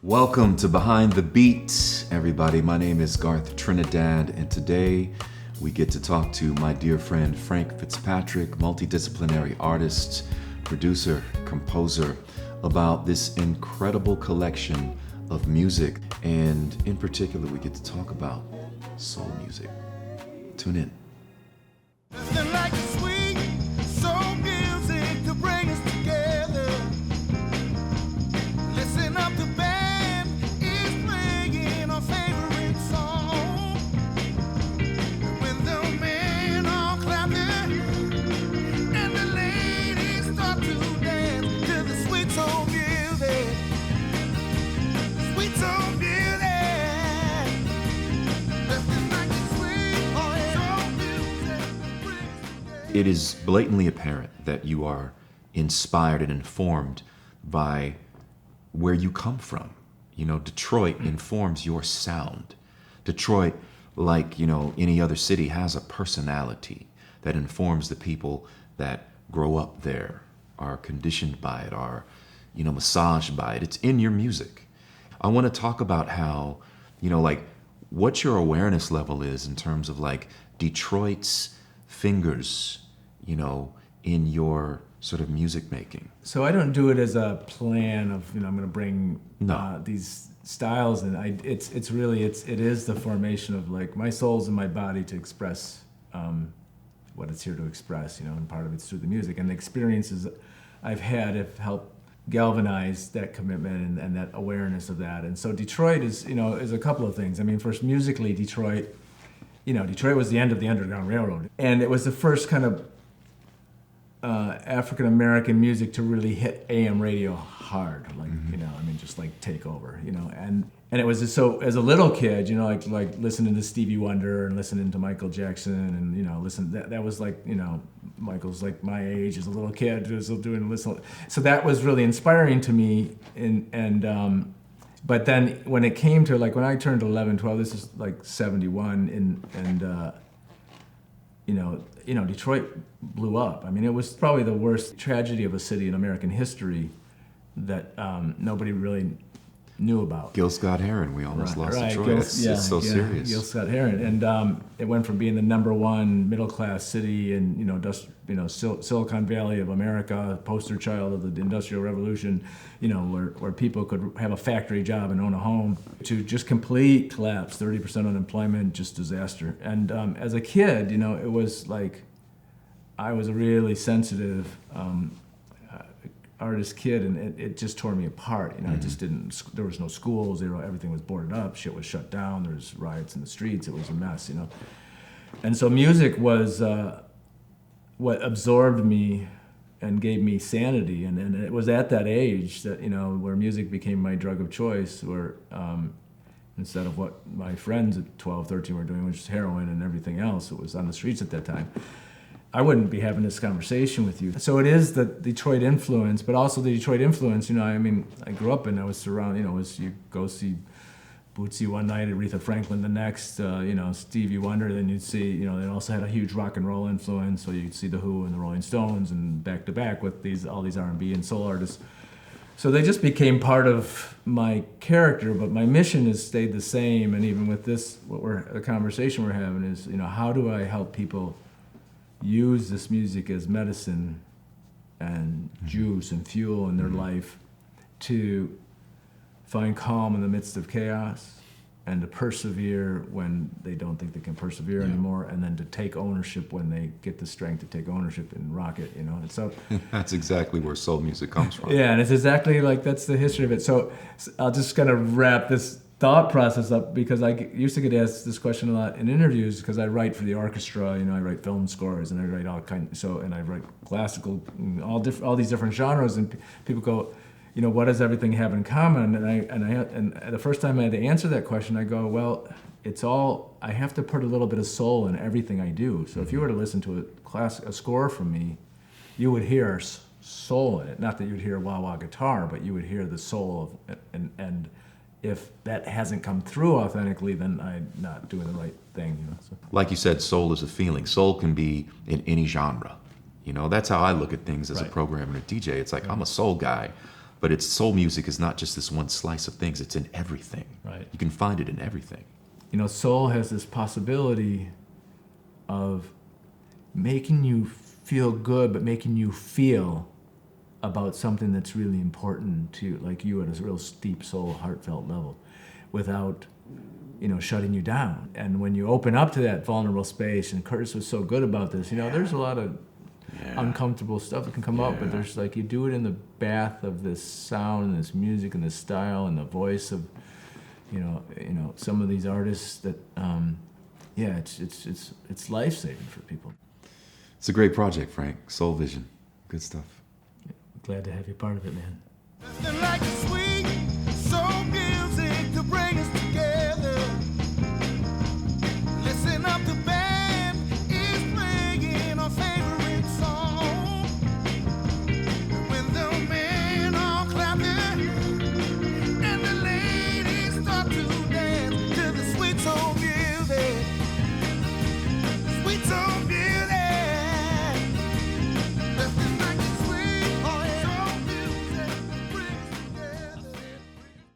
Welcome to Behind the Beat, everybody. My name is Garth Trinidad, and today we get to talk to my dear friend Frank Fitzpatrick, multidisciplinary artist, producer, composer, about this incredible collection of music. And in particular, we get to talk about soul music. Tune in. Nothing like the sweet soul music to bring us together. Listen up, the band is playing our favorite song. When the men all clap their and the ladies start to dance to the sweet soul music. Sweet soul music. Nothing like the sweet soul music. It is blatantly apparent that you are inspired and informed by where you come from. You know, Detroit informs your sound. Detroit, like, any other city, has a personality that informs the people that grow up there, are conditioned by it, are, massaged by it. It's in your music. I want to talk about how, what your awareness level is in terms of Detroit's fingers, in your sort of music making. So I don't do it as a plan of, I'm going to bring these styles, and it is the formation of my soul's in my body to express what it's here to express, and part of it's through the music, and the experiences I've had have helped galvanize that commitment and that awareness of that. And so Detroit is a couple of things. I mean, first, musically, Detroit was the end of the Underground Railroad, and it was the first kind of African-American music to really hit AM radio hard, just take over, and it was just, so as a little kid, like listening to Stevie Wonder and listening to Michael Jackson and, that was Michael's my age as a little kid, was doing listen. So that was really inspiring to me, but then when it came to when I turned 11, 12, this is 71, Detroit blew up. I mean, it was probably the worst tragedy of a city in American history that nobody really knew about. Gil Scott-Heron, we almost lost Detroit. It's so serious. Gil Scott-Heron, and it went from being the number one middle-class city in Silicon Valley of America, poster child of the Industrial Revolution, where people could have a factory job and own a home, to just complete collapse, 30% unemployment, just disaster. And as a kid, it was I was a really sensitive artist kid, and it just tore me apart. I just didn't. There was no schools. Everything was boarded up. Shit was shut down. There was riots in the streets. It was a mess. And so music was what absorbed me and gave me sanity. And it was at that age that where music became my drug of choice. Where instead of what my friends at 12, 13 were doing, which was heroin and everything else, it was on the streets at that time, I wouldn't be having this conversation with you. So it is the Detroit influence, but also the Detroit influence, I grew up and I was surrounded, you go see Bootsy one night, Aretha Franklin the next, Stevie Wonder, then you'd see, they also had a huge rock and roll influence, so you'd see The Who and the Rolling Stones, and back to back with all these R&B and soul artists. So they just became part of my character, but my mission has stayed the same, and even with this, the conversation we're having is, how do I help people use this music as medicine and juice and fuel in their life to find calm in the midst of chaos, and to persevere when they don't think they can persevere anymore, and then to take ownership when they get the strength to take ownership and rock it, And so that's exactly where soul music comes from. Yeah, and it's exactly that's the history of it. So I'll just kind of wrap this thought process up, because I used to get asked this question a lot in interviews, because I write for the orchestra, I write film scores, and I write and I write classical, all these different genres, and people go, what does everything have in common? And the first time I had to answer that question, I go, well, it's all, I have to put a little bit of soul in everything I do. So if you were to listen to a score from me, you would hear soul in it. Not that you'd hear wah-wah guitar, but you would hear the soul of it, and if that hasn't come through authentically, then I'm not doing the right thing. So. Like you said, soul is a feeling. Soul can be in any genre. That's how I look at things as a programmer and a DJ. It's I'm a soul guy. But it's soul music is not just this one slice of things. It's in everything. Right. You can find it in everything. You know, soul has this possibility of making you feel good, but making you feel about something that's really important to like you at a real deep soul, heartfelt level, without, you know, shutting you down. And when you open up to that vulnerable space, and Curtis was so good about this, you know, there's a lot of uncomfortable stuff that can come up, but there's like, you do it in the bath of this sound and this music and this style and the voice of, you know, some of these artists that, it's life-saving for people. It's a great project, Frank. Soul Vision. Good stuff. Glad to have you part of it, man. Nothing like a sweet